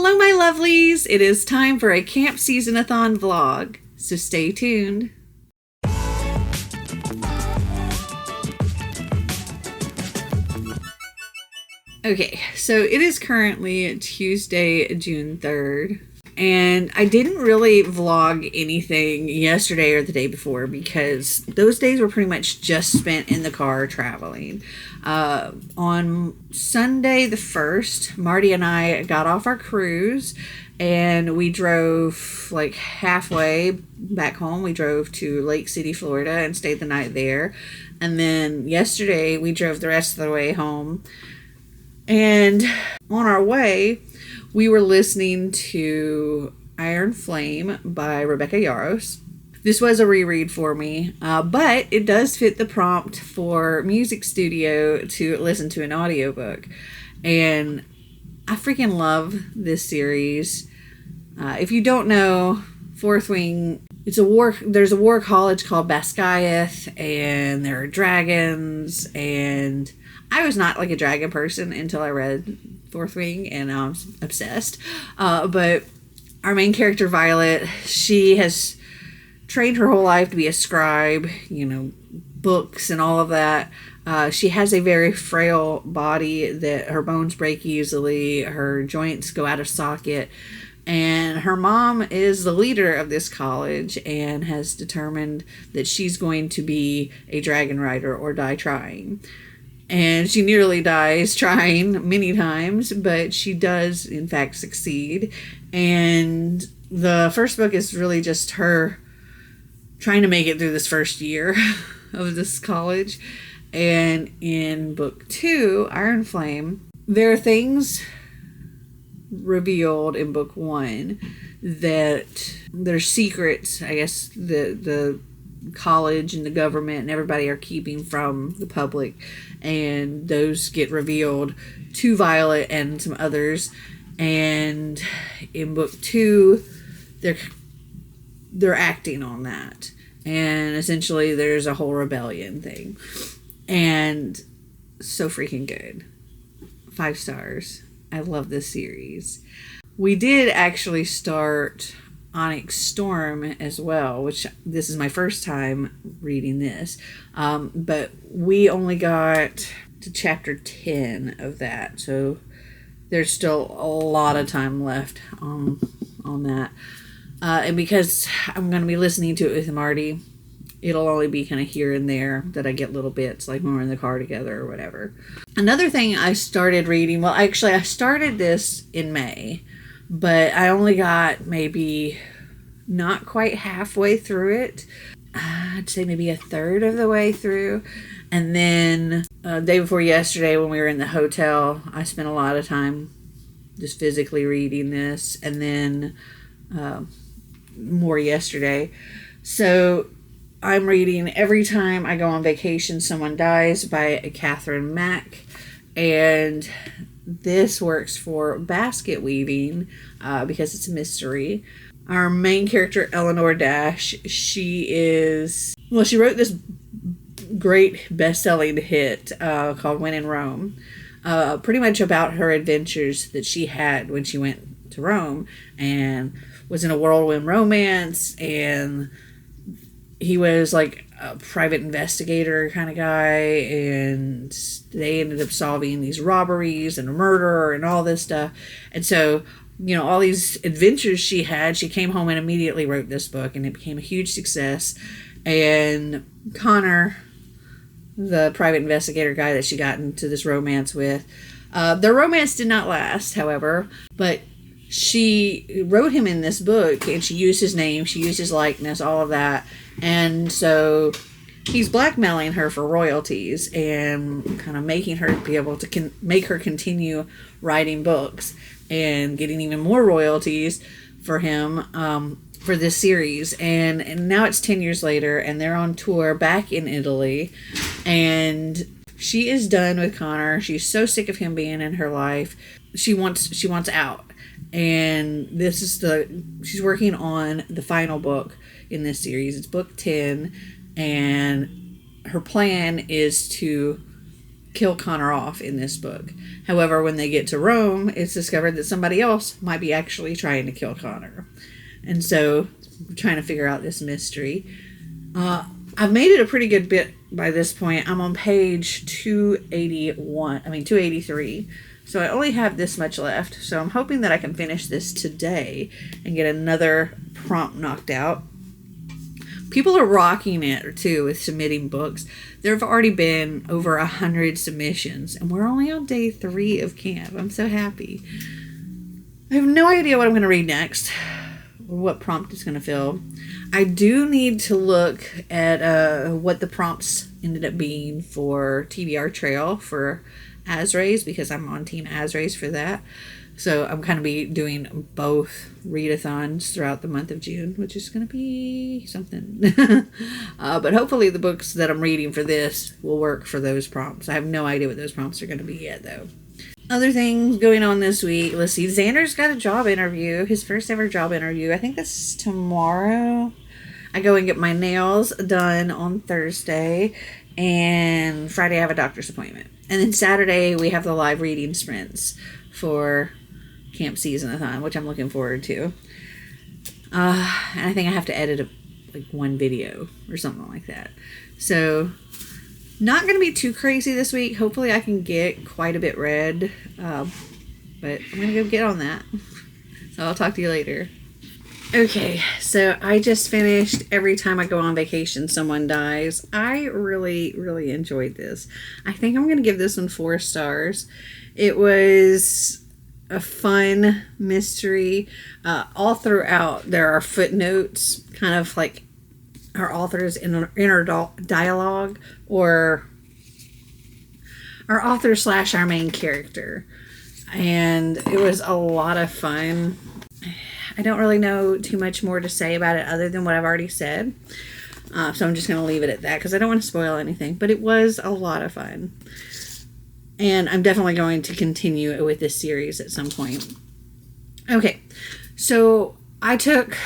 Hello, my lovelies. It is time for a Camp SeasonAthon vlog, so stay tuned. Okay, so it is currently Tuesday, June 3rd, and I didn't really vlog anything yesterday or the day before because those days were pretty much just spent in the car traveling. On Sunday the 1st, Marty and I got off our cruise and we drove like halfway back home. We drove to Lake City, Florida and stayed the night there. And then yesterday we drove the rest of the way home. And on our way, we were listening to Iron Flame by Rebecca Yarros. This was a reread for me, but it does fit the prompt for Music Studio to listen to an audiobook. And I freaking love this series. If you don't know, Fourth Wing, there's a war college called Basgiath, and there are dragons, and I was not like a dragon person until I read Fourth Wing, and I was obsessed. But our main character, Violet, she has trained her whole life to be a scribe, books and all of that. She has a very frail body that her bones break easily, her joints go out of socket, and her mom is the leader of this college and has determined that she's going to be a dragon rider or die trying. And she nearly dies trying many times, but she does, in fact, succeed. And the first book is really just her trying to make it through this first year of this college. And in book 2, Iron Flame, there are things revealed in book 1 that there's secrets, I guess, the college and the government and everybody are keeping from the public, and those get revealed to Violet and some others. And in book 2, they're acting on that, and essentially there's a whole rebellion thing, and so freaking good. 5 stars. I love this series. We did actually start Onyx Storm as well, which this is my first time reading this, but we only got to chapter 10 of that, so there's still a lot of time left on that, and because I'm going to be listening to it with Marty, it'll only be kind of here and there that I get little bits, like when we're in the car together or whatever. Another thing I started reading, well, actually I started this in May, but I only got maybe not quite halfway through it. I'd say maybe a third of the way through. And then day before yesterday when we were in the hotel, I spent a lot of time just physically reading this, and then more yesterday. So I'm reading Every Time I Go on Vacation Someone Dies by Catherine Mack, and this works for basket weaving because it's a mystery. Our main character, Eleanor Dash, she wrote this great best-selling hit called When in Rome, pretty much about her adventures that she had when she went to Rome and was in a whirlwind romance, and he was like a private investigator kind of guy, and they ended up solving these robberies and a murder and all this stuff. And so, all these adventures she had, she came home and immediately wrote this book, and it became a huge success. And Connor, the private investigator guy that she got into this romance with, their romance did not last, however, but she wrote him in this book, and she used his name, she used his likeness, all of that. And so he's blackmailing her for royalties and kind of making her be able to make her continue writing books and getting even more royalties for him for this series. And now it's 10 years later, and they're on tour back in Italy, and she is done with Connor. She's so sick of him being in her life. She wants out. And she's working on the final book in this series. It's book 10, and her plan is to kill Connor off in this book. However, when they get to Rome, it's discovered that somebody else might be actually trying to kill Connor. And so, we're trying to figure out this mystery. I've made it a pretty good bit by this point. I'm on page 283. So I only have this much left. So I'm hoping that I can finish this today and get another prompt knocked out. People are rocking it too with submitting books. There have already been over 100 submissions, and we're only on day 3 of camp. I'm so happy. I have no idea what I'm going to read next, or what prompt is going to fill. I do need to look at what the prompts ended up being for TBR Trail for Azrays, because I'm on Team Azrays for that. So I'm kind of be doing both readathons throughout the month of June, which is going to be something. But hopefully the books that I'm reading for this will work for those prompts. I have no idea what those prompts are going to be yet, though. Other things going on this week. Let's see. Xander's got a job interview. His first ever job interview. I think this is tomorrow. I go and get my nails done on Thursday. And Friday I have a doctor's appointment. And then Saturday we have the live reading sprints for Camp SeasonAthon, which I'm looking forward to. And I think I have to edit one video or something like that. So, not going to be too crazy this week. Hopefully I can get quite a bit read. But I'm going to go get on that. So I'll talk to you later. Okay, so I just finished Every Time I Go on Vacation, Someone Dies. I really, really enjoyed this. I think I'm going to give this one 4 stars. It was a fun mystery. All throughout, there are footnotes, kind of like our author's inner dialogue, or our author / our main character. And it was a lot of fun. I don't really know too much more to say about it other than what I've already said. So I'm just going to leave it at that because I don't want to spoil anything. But it was a lot of fun. And I'm definitely going to continue with this series at some point. Okay, so I took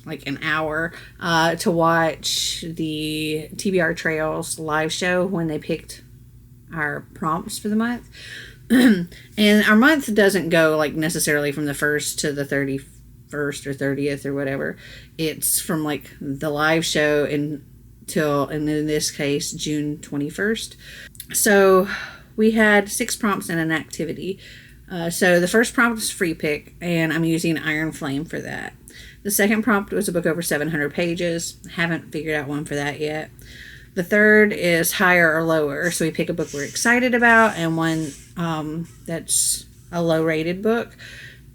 like an hour to watch the TBR Trails live show when they picked our prompts for the month. And our month doesn't go like necessarily from the 1st to the 31st or 30th or whatever. It's from like the live show until, and in this case, June 21st. So we had 6 prompts and an activity. So the first prompt was free pick, and I'm using Iron Flame for that. The second prompt was a book over 700 pages. Haven't figured out one for that yet. The third is higher or lower. So we pick a book we're excited about and one that's a low rated book.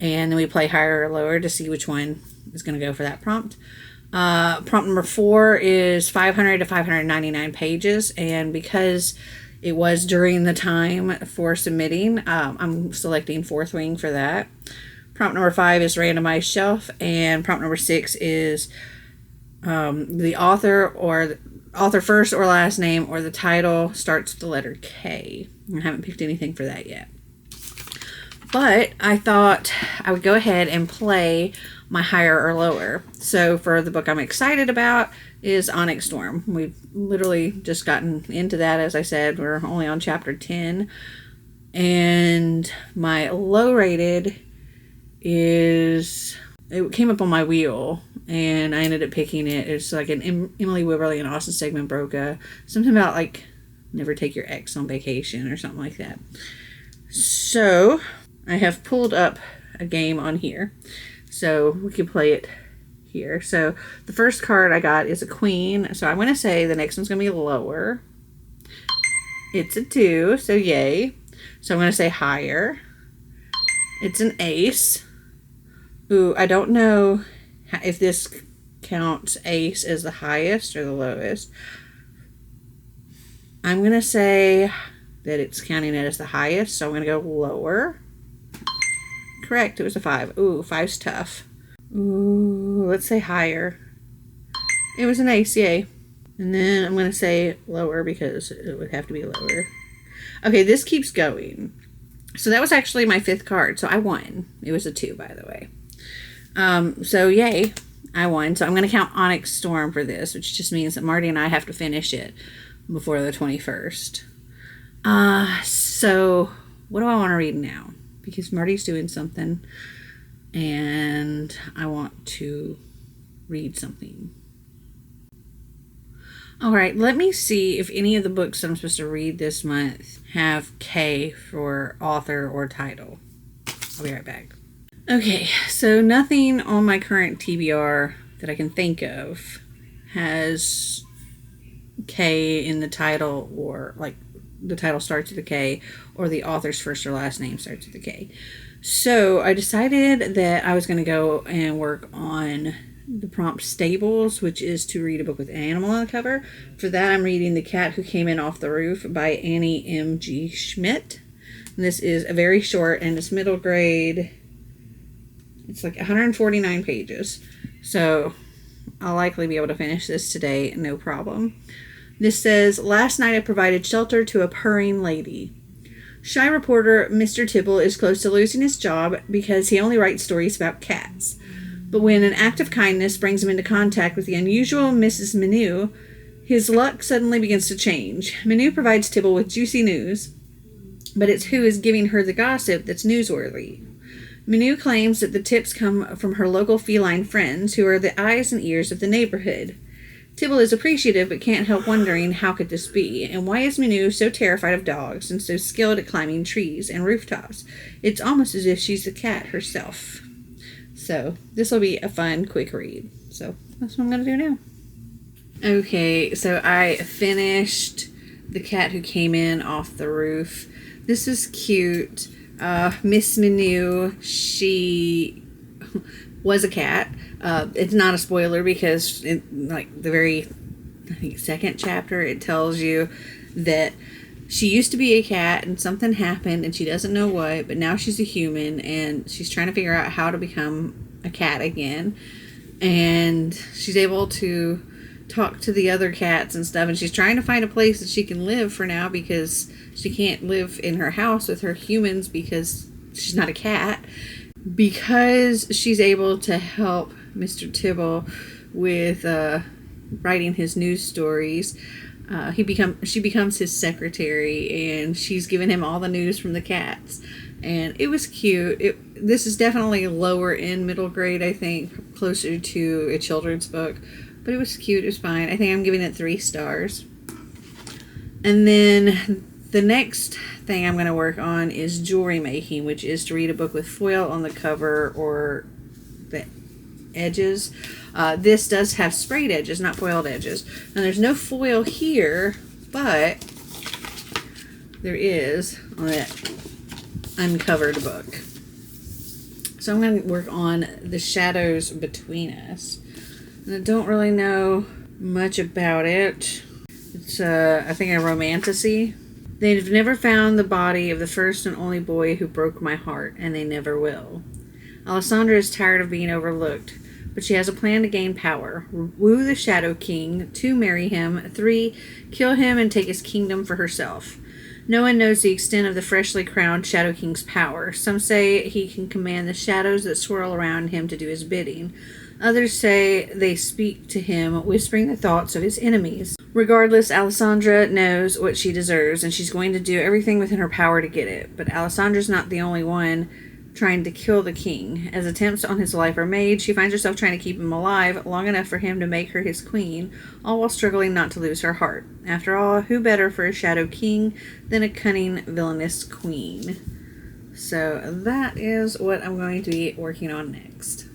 And then we play higher or lower to see which one is going to go for that prompt. Prompt number 4 is 500 to 599 pages. And because it was during the time for submitting, I'm selecting Fourth Wing for that. Prompt number 5 is randomized shelf. And prompt number 6 is the author or author first or last name, or the title starts with the letter K. I haven't picked anything for that yet. But I thought I would go ahead and play my higher or lower. So for the book I'm excited about is Onyx Storm. We've literally just gotten into that, as I said. We're only on chapter 10. And my low rated is, it came up on my wheel and I ended up picking it. It's like an Emily Wibberley and Austin Stegman Broca. Something about like never take your ex on vacation or something like that. So I have pulled up a game on here, so we can play it here. So the first card I got is a queen, so I'm going to say the next one's going to be lower. It's a 2, so yay. So I'm going to say higher. It's an ace. Ooh, I don't know if this counts ace as the highest or the lowest. I'm going to say that it's counting it as the highest, so I'm going to go lower. Correct, it was a 5. Ooh, 5's tough. Ooh, let's say higher. It was an ace, yay. And then I'm going to say lower because it would have to be lower. Okay, this keeps going. So that was actually my 5th card, so I won. It was a 2, by the way. So yay, I won. So I'm going to count Onyx Storm for this, which just means that Marty and I have to finish it before the 21st. So what do I want to read now? Because Marty's doing something and I want to read something. All right, let me see if any of the books that I'm supposed to read this month have K for author or title. I'll be right back. Okay, so nothing on my current TBR that I can think of has K in the title, or like the title starts with a K, or the author's first or last name starts with a K. So I decided that I was going to go and work on the prompt Stables, which is to read a book with an animal on the cover. For that, I'm reading The Cat Who Came In Off the Roof by Annie M.G. Schmidt. And this is a very short, and it's middle grade. It's like 149 pages. So I'll likely be able to finish this today, no problem. This says, last night I provided shelter to a purring lady. Shy reporter Mr. Tibble is close to losing his job because he only writes stories about cats. But when an act of kindness brings him into contact with the unusual Mrs. Manu, his luck suddenly begins to change. Manu provides Tibble with juicy news, but it's who is giving her the gossip that's newsworthy. Manu claims that the tips come from her local feline friends, who are the eyes and ears of the neighborhood. Tibble is appreciative but can't help wondering, how could this be? And why is Manu so terrified of dogs and so skilled at climbing trees and rooftops? It's almost as if she's the cat herself. So this will be a fun, quick read. So that's what I'm going to do now. Okay, so I finished The Cat Who Came In Off the Roof. This is cute. Miss Manu, she was a cat. It's not a spoiler because in like the very, I think, second chapter, it tells you that she used to be a cat and something happened and she doesn't know what, but now she's a human and she's trying to figure out how to become a cat again. And she's able to talk to the other cats and stuff, and she's trying to find a place that she can live for now because she can't live in her house with her humans because she's not a cat. Because she's able to help Mr. Tibble with writing his news stories, she becomes his secretary, and she's giving him all the news from the cats. And it was cute. This is definitely lower in middle grade, I think, closer to a children's book. But it was cute. It was fine. I think I'm giving it 3 stars. And then the next thing I'm going to work on is jewelry making, which is to read a book with foil on the cover or the edges. This does have sprayed edges, not foiled edges. And there's no foil here, but there is on that uncovered book. So I'm going to work on The Shadows Between Us. And I don't really know much about it. It's, I think, a romantasy. They've never found the body of the first and only boy who broke my heart, and they never will. Alessandra is tired of being overlooked, but she has a plan to gain power. Woo the Shadow King. 2, marry him. 3, kill him and take his kingdom for herself. No one knows the extent of the freshly crowned Shadow King's power. Some say he can command the shadows that swirl around him to do his bidding. Others say they speak to him, whispering the thoughts of his enemies. Regardless, Alessandra knows what she deserves, and she's going to do everything within her power to get it. But Alessandra's not the only one trying to kill the king. As attempts on his life are made, she finds herself trying to keep him alive long enough for him to make her his queen, all while struggling not to lose her heart. After all, who better for a Shadow King than a cunning, villainous queen? So that is what I'm going to be working on next.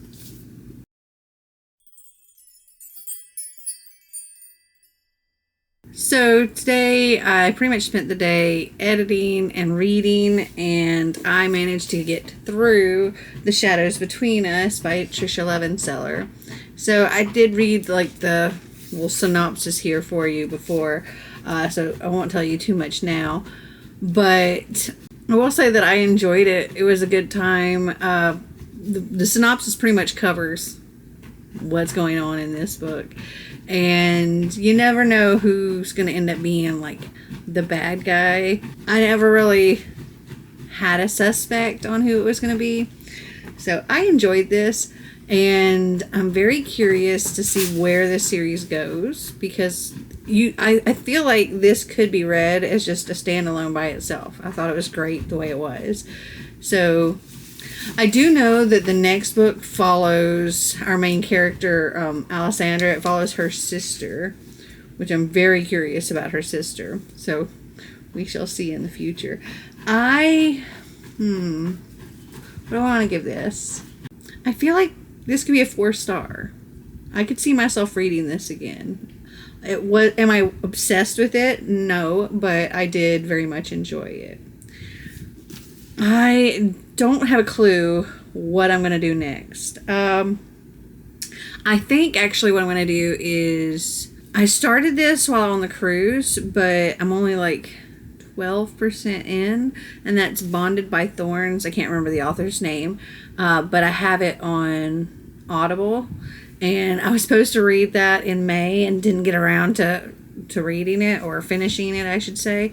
So today I pretty much spent the day editing and reading, and I managed to get through The Shadows Between Us by Tricia Levenseller. So I did read like the little synopsis here for you before, so I won't tell you too much now. But I will say that I enjoyed it. It was a good time. The synopsis pretty much covers what's going on in this book. And you never know who's going to end up being like the bad guy. I never really had a suspect on who it was going to be. So I enjoyed this, and I'm very curious to see where the series goes, because I feel like this could be read as just a standalone by itself. I thought it was great the way it was. So I do know that the next book follows our main character, Alessandra. It follows her sister, which I'm very curious about her sister. So we shall see in the future. What do I want to give this? I feel like this could be a 4-star. I could see myself reading this again. Am I obsessed with it? No, but I did very much enjoy it. I don't have a clue what I'm going to do next. I think actually what I'm going to do is, I started this while on the cruise, but I'm only like 12% in, and that's Bonded by Thorns. I can't remember the author's name, but I have it on Audible. And I was supposed to read that in May and didn't get around to reading it, or finishing it, I should say.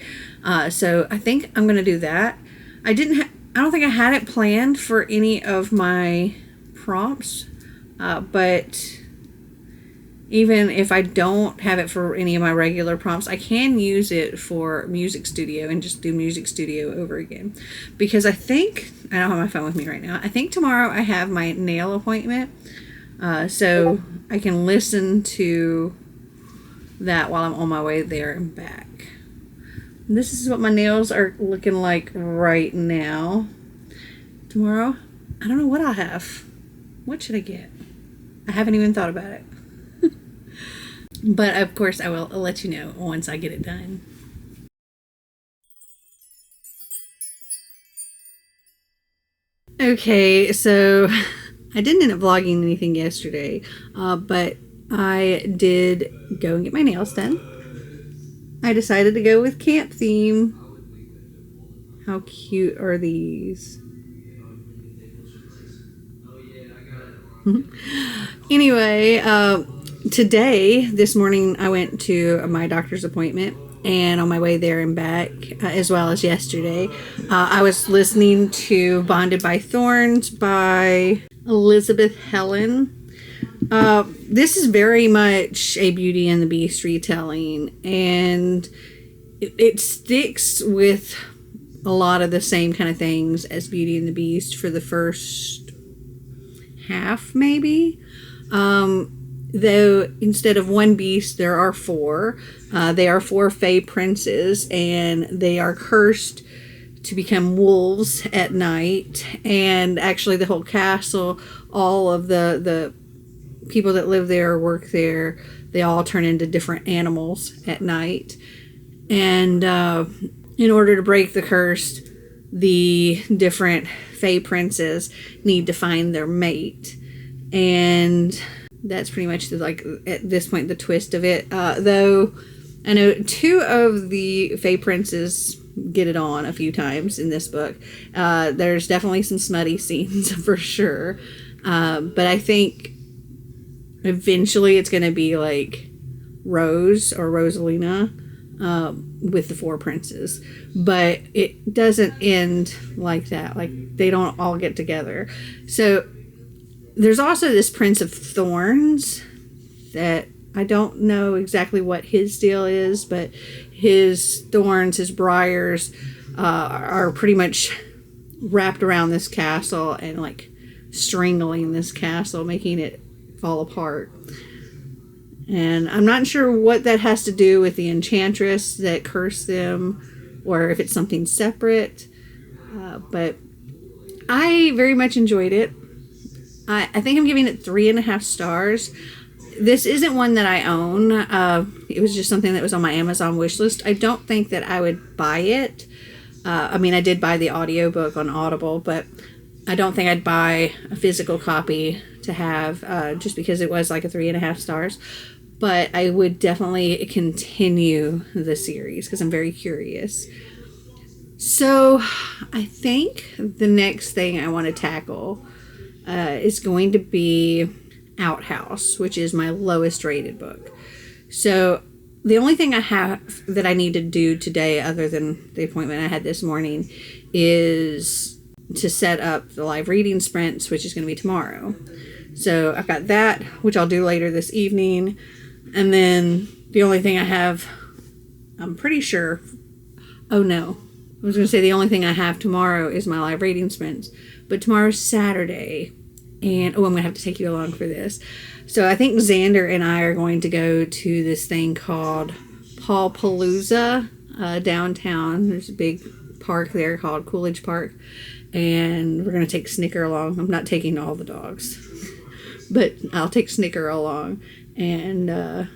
So I think I'm going to do that. I don't think I had it planned for any of my prompts. But even if I don't have it for any of my regular prompts, I can use it for Music Studio and just do Music Studio over again. Because I don't have my phone with me right now. I think tomorrow I have my nail appointment. So I can listen to that while I'm on my way there and back. This is what my nails are looking like right now. Tomorrow, I don't know what I'll have. What should I get? I haven't even thought about it. But of course I will let you know once I get it done. Okay, so I didn't end up vlogging anything yesterday, but I did go and get my nails done. I decided to go with camp theme. How cute are these? Anyway, this morning, I went to my doctor's appointment, and on my way there and back, as well as yesterday, I was listening to Bonded by Thorns by Elizabeth Helen. This is very much a Beauty and the Beast retelling, and it sticks with a lot of the same kind of things as Beauty and the Beast for the first half, maybe. Though instead of one beast, there are 4. They are 4 Fey princes, and they are cursed to become wolves at night. And actually the whole castle, all of the people that live there or work there, they all turn into different animals at night. And in order to break the curse, the different Fey princes need to find their mate. And that's pretty much at this point the twist of it. Though I know 2 of the Fey princes get it on a few times in this book. There's definitely some smutty scenes for sure. But I think eventually it's going to be like Rose or Rosalina with the 4 princes. But it doesn't end like that. Like, they don't all get together. So there's also this Prince of Thorns that I don't know exactly what his deal is, but his thorns, his briars, are pretty much wrapped around this castle and like strangling this castle, making it fall apart. And I'm not sure what that has to do with the enchantress that cursed them, or if it's something separate. But I very much enjoyed it. I think I'm giving it 3.5 stars. This isn't one that I own. It was just something that was on my Amazon wish list. I don't think that I would buy it. I mean, I did buy the audiobook on Audible, but I don't think I'd buy a physical copy to have, just because it was like a 3.5 stars. But I would definitely continue the series because I'm very curious. So I think the next thing I want to tackle is going to be Outhouse, which is my lowest rated book. So the only thing I have that I need to do today, other than the appointment I had this morning, is to set up the live reading sprints, which is going to be tomorrow. So I've got that, which I'll do later this evening. And then The only thing I have, I'm pretty sure, oh no, I was going to say the only thing I have tomorrow is my live reading sprints, but tomorrow's Saturday, and I'm going to have to take you along for this. So I think Xander and I are going to go to this thing called Palooza downtown. There's a big park there called Coolidge Park, and we're going to take Snicker along. I'm not taking all the dogs, but I'll take Snicker along, and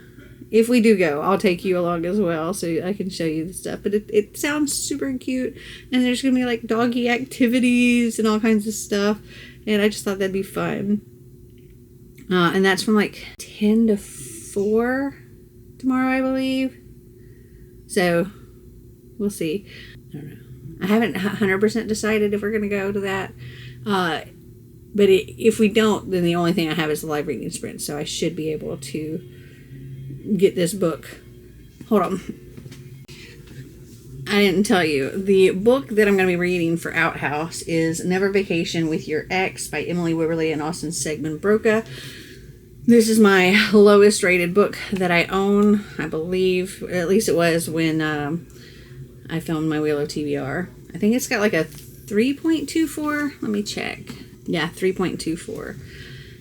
if we do go, I'll take you along as well so I can show you the stuff. But it sounds super cute, and there's going to be like doggy activities and all kinds of stuff, and I just thought that'd be fun. And that's from like 10 to 4 tomorrow, I believe. So we'll see. I don't know. I haven't 100% decided if we're going to go to that. But if we don't, then the only thing I have is the live reading sprint. So I should be able to get this book. Hold on. I didn't tell you. The book that I'm going to be reading for Outhouse is Never Vacation with Your Ex by Emily Wibberley and Austin Segman Broca. This is my lowest rated book that I own, I believe. At least it was when I filmed my Wheel of TBR. I think it's got like a 3.24. Let me check. Yeah, 3.24.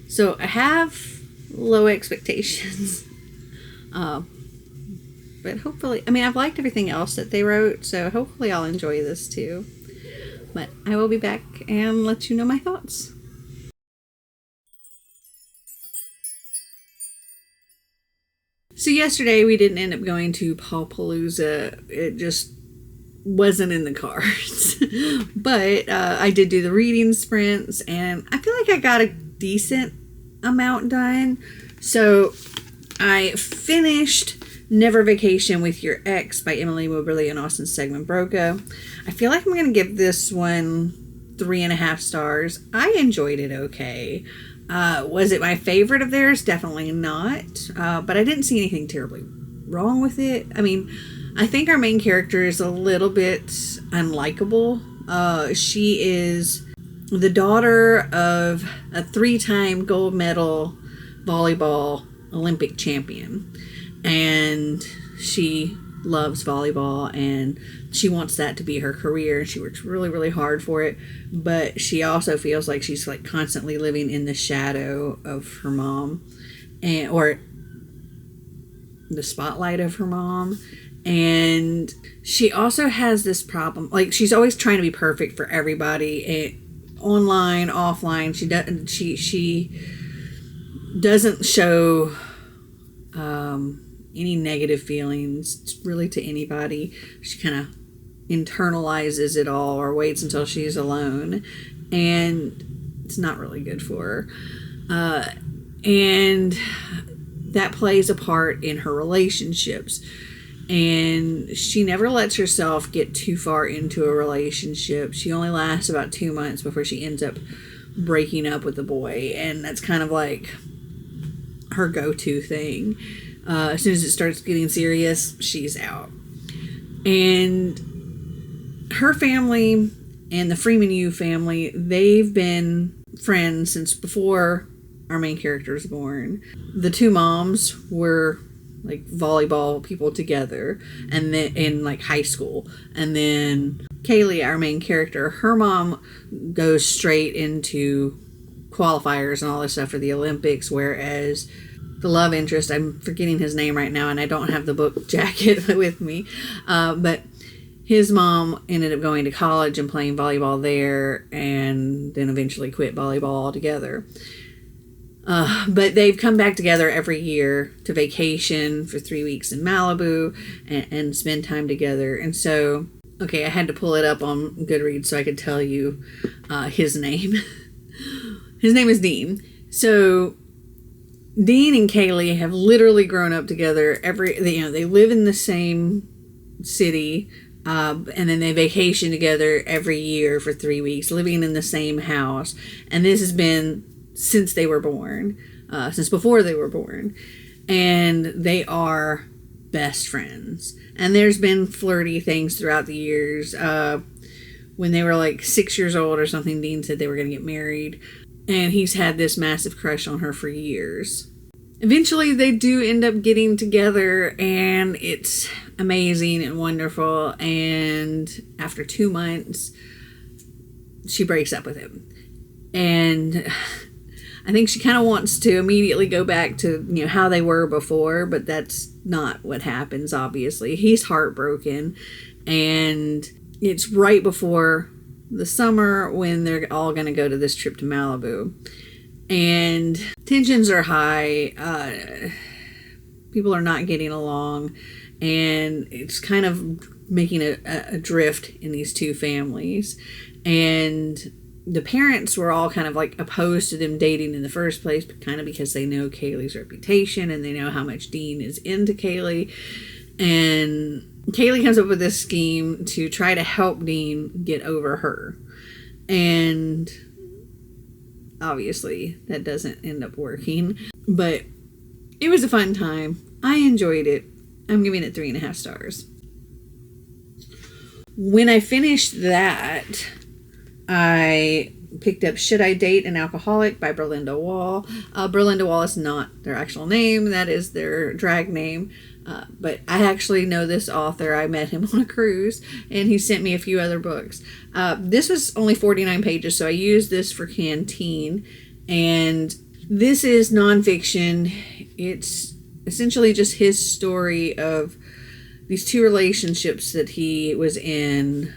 So I have low expectations. But hopefully, I mean, I've liked everything else that they wrote, so hopefully I'll enjoy this too. But I will be back and let you know my thoughts. So yesterday we didn't end up going to Palooza. It just wasn't in the cards. But I did do the reading sprints, and I feel like I got a decent amount done. So I finished Never Vacation with Your Ex by Emily Wibberley and Austin Segman Broca. I feel like I'm going to give this one 3.5 stars. I enjoyed it okay. Was it my favorite of theirs? Definitely not. But I didn't see anything terribly wrong with it. I mean, I think our main character is a little bit unlikable. She is the daughter of a 3-time gold medal volleyball Olympic champion. And she loves volleyball, and she wants that to be her career, and she works really, really hard for it. But she also feels like she's like constantly living in the shadow of her mom, and or the spotlight of her mom. And she also has this problem, like she's always trying to be perfect for everybody, online, offline. She doesn't show any negative feelings really to anybody. She kind of internalizes it all, or waits until she's alone, and it's not really good for her. And that plays a part in her relationships, and she never lets herself get too far into a relationship. She only lasts about 2 months before she ends up breaking up with the boy, and that's kind of like her go-to thing. As soon as it starts getting serious, she's out. And her family and the Freeman Yu family, they've been friends since before our main character was born. The two moms were like volleyball people together, and then in like high school. And then Kaylee, our main character, her mom goes straight into qualifiers and all this stuff for the Olympics, whereas the love interest, I'm forgetting his name right now, and I don't have the book jacket with me, but his mom ended up going to college and playing volleyball there, and then eventually quit volleyball altogether. But they've come back together every year to vacation for 3 weeks in Malibu and spend time together. And so, okay, I had to pull it up on Goodreads so I could tell you his name. His name is Dean. So Dean and Kaylee have literally grown up together. They live in the same city, and then they vacation together every year for 3 weeks, living in the same house. And this has been since they were born, since before they were born. And they are best friends. And there's been flirty things throughout the years. When they were like 6 years old or something, Dean said they were going to get married. And he's had this massive crush on her for years. eventually they do end up getting together, and it's amazing and wonderful. And after 2 months, she breaks up with him. And I think she kind of wants to immediately go back to, how they were before, but that's not what happens, obviously. He's heartbroken, and it's right before the summer when they're all going to go to this trip to Malibu. And tensions are high. People are not getting along, and it's kind of making a drift in these two families. And the parents were all kind of like opposed to them dating in the first place, kind of because they know Kaylee's reputation and they know how much Dean is into Kaylee. And Kaylee comes up with this scheme to try to help Dean get over her. And obviously that doesn't end up working, but it was a fun time. I enjoyed it. I'm giving it 3.5 stars. When I finished that, I picked up Should I Date an Alcoholic by Berlinda Wall. Berlinda Wall is not their actual name. That is their drag name. But I actually know this author. I met him on a cruise, and he sent me a few other books. This was only 49 pages, so I used this for Canteen. And this is nonfiction. It's essentially just his story of these two relationships that he was in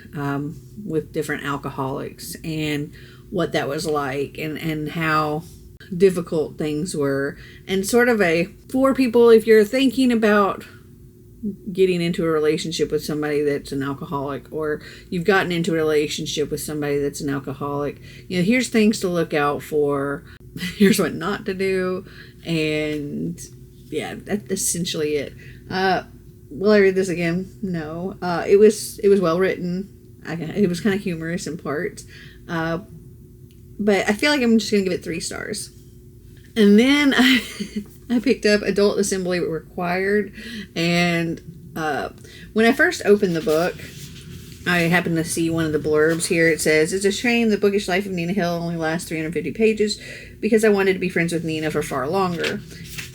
with different alcoholics, and what that was like, and how difficult things were, and sort of for people, if you're thinking about getting into a relationship with somebody that's an alcoholic, or you've gotten into a relationship with somebody that's an alcoholic, here's things to look out for, here's what not to do, and yeah, that's essentially it. Will I read this again? No. It was well written. It was kind of humorous in parts. But I feel like I'm just going to give it 3 stars. And then I picked up Adult Assembly Required. And when I first opened the book, I happened to see one of the blurbs here. It says, "It's a shame the bookish life of Nina Hill only lasts 350 pages because I wanted to be friends with Nina for far longer."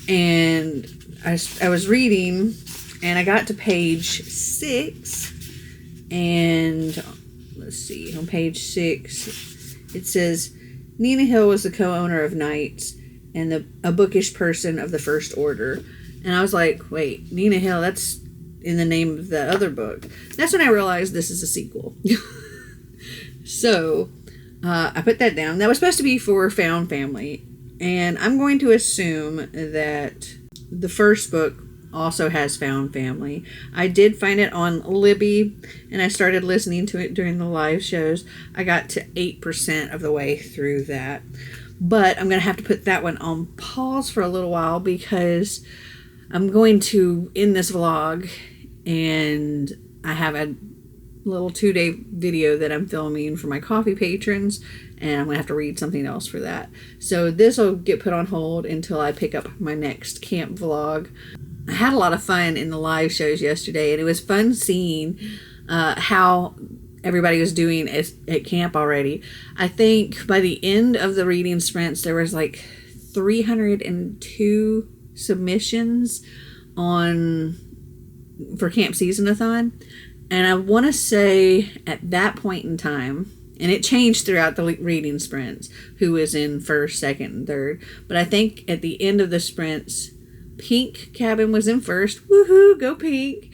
And I was reading, and I got to page 6. And let's see, on page 6, it says, "Nina Hill was the co-owner of Knights and a bookish person of the First Order." And I was like, wait, Nina Hill, that's in the name of the other book. That's when I realized this is a sequel. So I put that down. That was supposed to be for Found Family. And I'm going to assume that the first book also has Found Family. I did find it on Libby, and I started listening to it during the live shows. I got to 8% of the way through that. But I'm going to have to put that one on pause for a little while because I'm going to end this vlog, and I have a little 2-day video that I'm filming for my coffee patrons, and I'm going to have to read something else for that. So this will get put on hold until I pick up my next camp vlog. I had a lot of fun in the live shows yesterday, and it was fun seeing how everybody was doing at camp already. I think by the end of the reading sprints, there was like 302 submissions for Camp SeasonAthon. And I want to say at that point in time, and it changed throughout the reading sprints, who was in first, second, and third. But I think at the end of the sprints, Pink Cabin was in first. Woohoo, go Pink.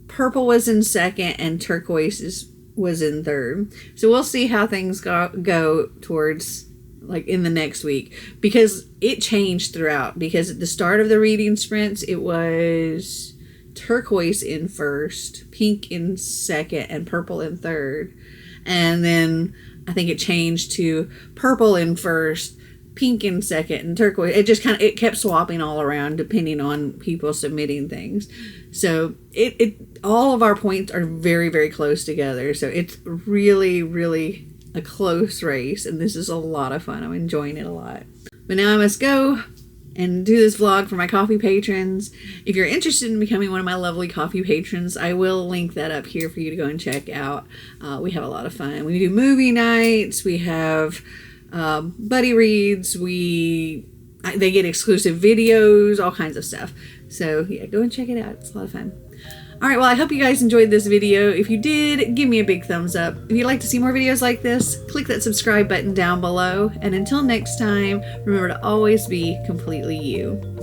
Purple was in second, and Turquoise was in third. So we'll see how things go towards, like, in the next week. Because it changed throughout. Because at the start of the reading sprints, it was Turquoise in first, Pink in second, and Purple in third. And then I think it changed to Purple in first, Pink in second, and Turquoise. It just it kept swapping all around depending on people submitting things. So all of our points are very, very close together. So it's really, really a close race, and this is a lot of fun. I'm enjoying it a lot. But now I must go and do this vlog for my coffee patrons. If you're interested in becoming one of my lovely coffee patrons, I will link that up here for you to go and check out. We have a lot of fun. We do movie nights. We have buddy reads. We They get exclusive videos, all kinds of stuff. So yeah, go and check it out. It's a lot of fun. All right, well, I hope you guys enjoyed this video. If you did, give me a big thumbs up. If you'd like to see more videos like this, click that subscribe button down below. And until next time, remember to always be completely you.